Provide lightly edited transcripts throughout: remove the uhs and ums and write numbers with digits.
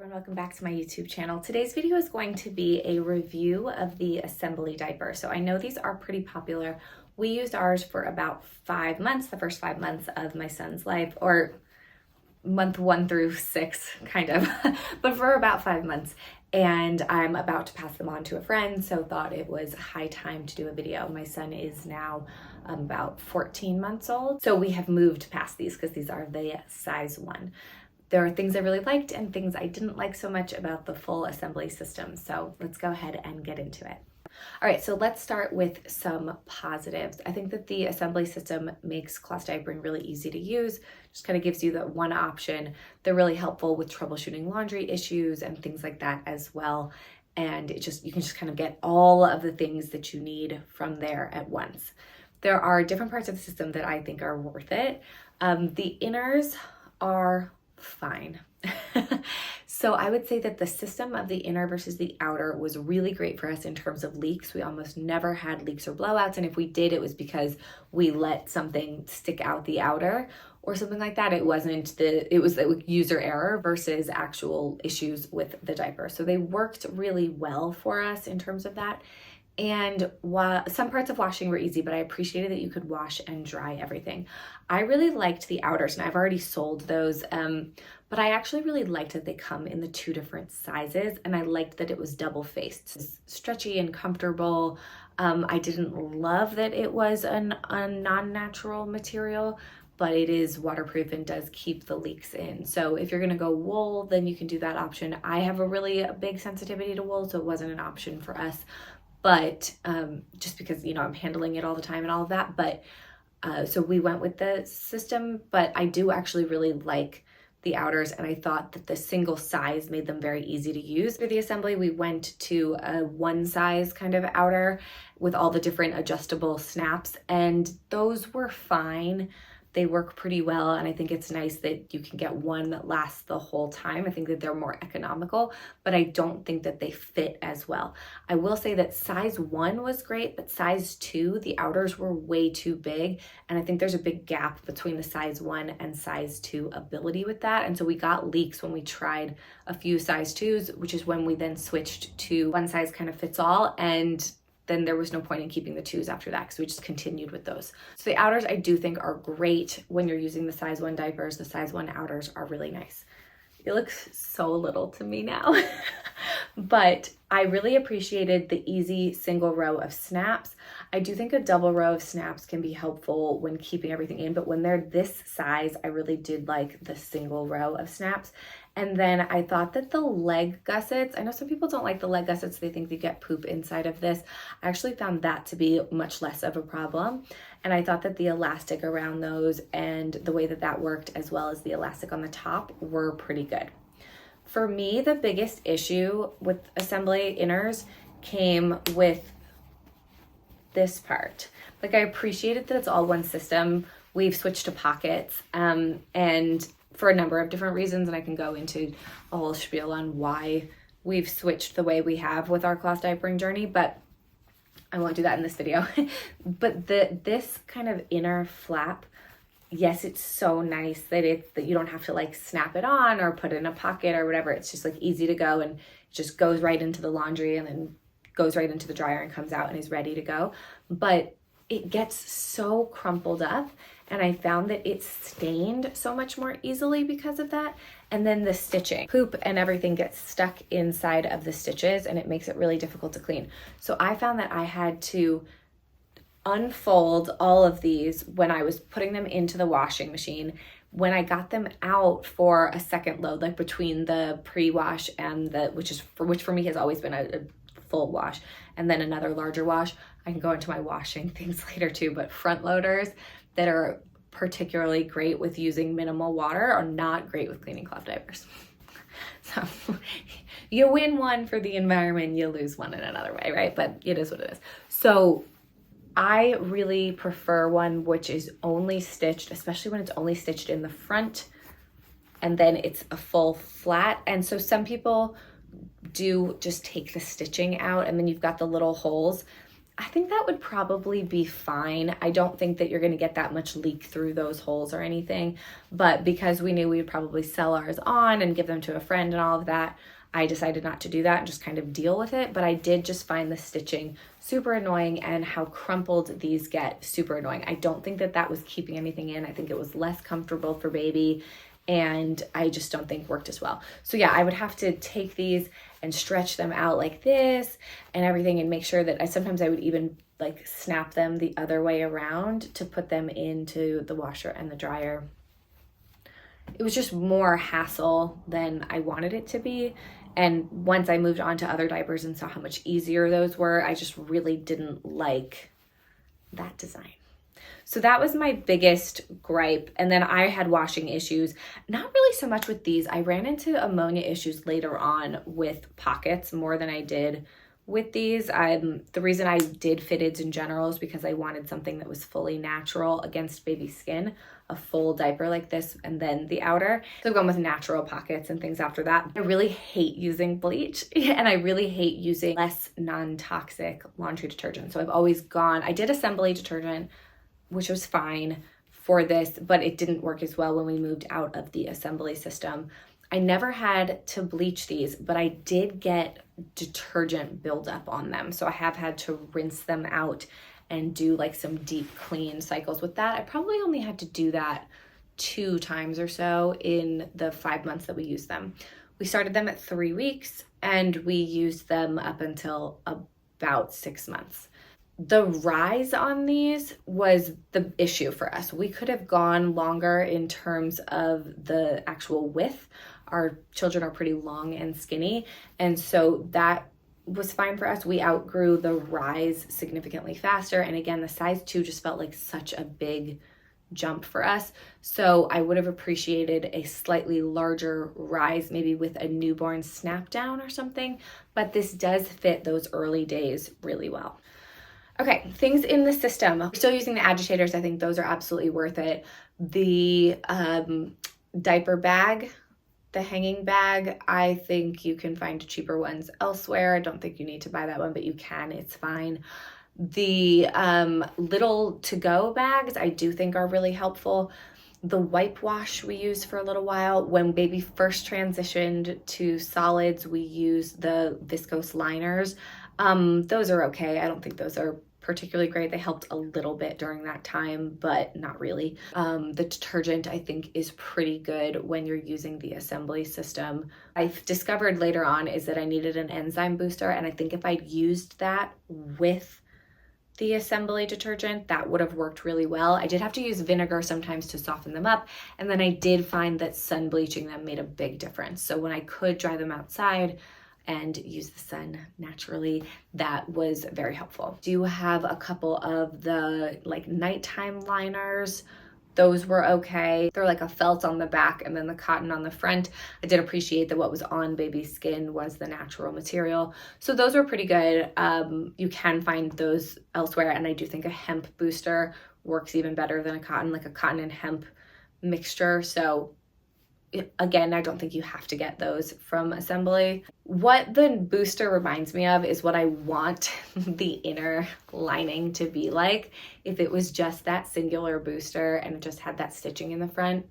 everyone, welcome back to my YouTube channel. Today's video is going to be a review of the Esembly diaper. So I know these are pretty popular. We used ours for about 5 months, the first 5 months of my son's life, or month 1 through 6 kind of, but for about 5 months. And I'm about to pass them on to a friend, so thought it was high time to do a video. My son is now about 14 months old. So we have moved past these because these are the size 1. There are things I really liked and things I didn't like so much about the full Esembly system. So let's go ahead and get into it. All right, so let's start with some positives. I think that the Esembly system makes cloth diapering really easy to use. Just kind of gives you the one option. They're really helpful with troubleshooting laundry issues and things like that as well. And you can just kind of get all of the things that you need from there at once. There are different parts of the system that I think are worth it. The inners are fine. So I would say that the system of the inner versus the outer was really great for us in terms of leaks. We almost never had leaks or blowouts, and if we did, it was because we let something stick out the outer or something like that. It was the user error versus actual issues with the diaper. So they worked really well for us in terms of that. And while some parts of washing were easy, but I appreciated that you could wash and dry everything. I really liked the outers, and I've already sold those, but I actually really liked that they come in the 2 different sizes, and I liked that it was double-faced. It's stretchy and comfortable. I didn't love that it was a non-natural material, but it is waterproof and does keep the leaks in. So if you're gonna go wool, then you can do that option. I have a really big sensitivity to wool, so it wasn't an option for us. But just because, I'm handling it all the time and all of that. But so we went with the system, but I do actually really like the outers, and I thought that the single size made them very easy to use. For the Esembly, we went to a 1 size kind of outer with all the different adjustable snaps, and those were fine. They work pretty well, and I think it's nice that you can get one that lasts the whole time. I think that they're more economical, but I don't think that they fit as well. I will say that size 1 was great, but size 2, the outers were way too big, and I think there's a big gap between the size 1 and size 2 ability with that, and so we got leaks when we tried a few size 2s, which is when we then switched to 1 size kind of fits all, and then there was no point in keeping the 2s after that because we just continued with those. So the outers I do think are great when you're using the size 1 diapers. The size 1 outers are really nice. It looks so little to me now, but I really appreciated the easy single row of snaps. I do think a double row of snaps can be helpful when keeping everything in, but when they're this size, I really did like the single row of snaps. And then I thought that the leg gussets, I know some people don't like the leg gussets, they think they get poop inside of this. I actually found that to be much less of a problem. And I thought that the elastic around those and the way that that worked, as well as the elastic on the top, were pretty good. For me, the biggest issue with Esembly inners came with this part. Like, I appreciated that it's all one system. We've switched to pockets, and for a number of different reasons, and I can go into a whole spiel on why we've switched the way we have with our cloth diapering journey, but I won't do that in this video. But this kind of inner flap, yes, it's so nice that you don't have to like snap it on or put it in a pocket or whatever. It's just like easy to go, and it just goes right into the laundry and then goes right into the dryer and comes out and is ready to go. But it gets so crumpled up, and I found that it stained so much more easily because of that. And then the stitching, poop and everything gets stuck inside of the stitches, and it makes it really difficult to clean. So I found that I had to unfold all of these when I was putting them into the washing machine. When I got them out for a second load, like between the pre-wash and which for me has always been a full wash, and then another larger wash. I can go into my washing things later too, but front loaders that are particularly great with using minimal water are not great with cleaning cloth diapers. So you win one for the environment, you lose one in another way, right? But it is what it is. So I really prefer one which is only stitched, especially when it's only stitched in the front and then it's a full flat. And so some people do just take the stitching out and then you've got the little holes. I think that would probably be fine. I don't think that you're going to get that much leak through those holes or anything, but because we knew we would probably sell ours on and give them to a friend and all of that, I decided not to do that and just kind of deal with it. But I did just find the stitching super annoying and how crumpled these get super annoying. I don't think that that was keeping anything in. I think it was less comfortable for baby, and I just don't think worked as well. So yeah, I would have to take these and stretch them out like this and everything, and make sure that sometimes I would even like snap them the other way around to put them into the washer and the dryer. It was just more hassle than I wanted it to be. And once I moved on to other diapers and saw how much easier those were, I just really didn't like that design. So that was my biggest gripe. And then I had washing issues, not really so much with these. I ran into ammonia issues later on with pockets more than I did with these. The reason I did fitteds in general is because I wanted something that was fully natural against baby skin, a full diaper like this, and then the outer. So I've gone with natural pockets and things after that. I really hate using bleach, and I really hate using less non-toxic laundry detergent. So I've always I did Esembly detergent, which was fine for this, but it didn't work as well when we moved out of the Esembly system. I never had to bleach these, but I did get detergent buildup on them. So I have had to rinse them out and do like some deep clean cycles with that. I probably only had to do that 2 times or so in the 5 months that we used them. We started them at 3 weeks and we used them up until about 6 months. The rise on these was the issue for us. We could have gone longer in terms of the actual width. Our children are pretty long and skinny, and so that was fine for us. We outgrew the rise significantly faster, and again, the size 2 just felt like such a big jump for us. So I would have appreciated a slightly larger rise, maybe with a newborn snap down or something, but this does fit those early days really well. Okay, things in the system. We're still using the agitators. I think those are absolutely worth it. The diaper bag, the hanging bag, I think you can find cheaper ones elsewhere. I don't think you need to buy that one, but you can, it's fine. The little to-go bags, I do think are really helpful. The wipe wash we used for a little while. When baby first transitioned to solids, we used the viscose liners. Those are okay. I don't think those are particularly great. They helped a little bit during that time, but not really. The detergent I think is pretty good when you're using the Esembly system. I've discovered later on is that I needed an enzyme booster, and I think if I'd used that with the Esembly detergent, that would have worked really well. I did have to use vinegar sometimes to soften them up, and then I did find that sun bleaching them made a big difference. So when I could dry them outside and use the sun naturally, that was very helpful. Do have a couple of the like nighttime liners. Those were okay. They're like a felt on the back and then the cotton on the front. I did appreciate that what was on baby's skin was the natural material. So those were pretty good. You can find those elsewhere, and I do think a hemp booster works even better than a cotton, like a cotton and hemp mixture. So again, I don't think you have to get those from Esembly. What the booster reminds me of is what I want the inner lining to be like. If it was just that singular booster and it just had that stitching in the front,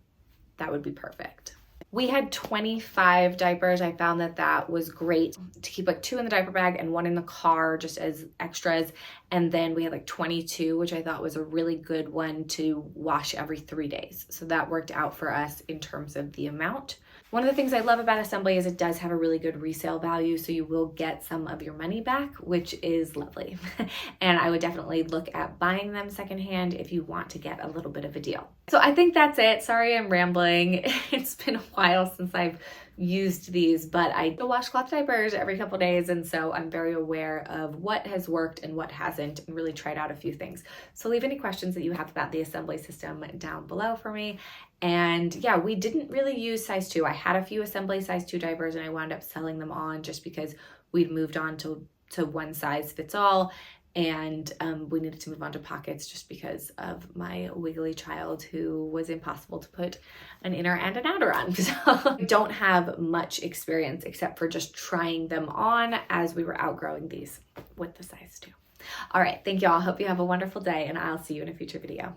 that would be perfect. We had 25 diapers. I found that that was great to keep like 2 in the diaper bag and 1 in the car just as extras. And then we had like 22, which I thought was a really good one to wash every 3 days. So that worked out for us in terms of the amount. One of the things I love about Esembly is it does have a really good resale value, so you will get some of your money back, which is lovely. And I would definitely look at buying them secondhand if you want to get a little bit of a deal. So I think that's it. Sorry I'm rambling. It's been a while since I've used these, but I washcloth diapers every couple days, and so I'm very aware of what has worked and what hasn't, and really tried out a few things. So leave any questions that you have about the Esembly system down below for me. And yeah, we didn't really use size 2. I had a few Esembly size 2 diapers and I wound up selling them on just because we'd moved on to one size fits all, and we needed to move on to pockets just because of my wiggly child who was impossible to put an inner and an outer on. So I don't have much experience except for just trying them on as we were outgrowing these with the size 2. All right, thank you all. Hope you have a wonderful day, and I'll see you in a future video.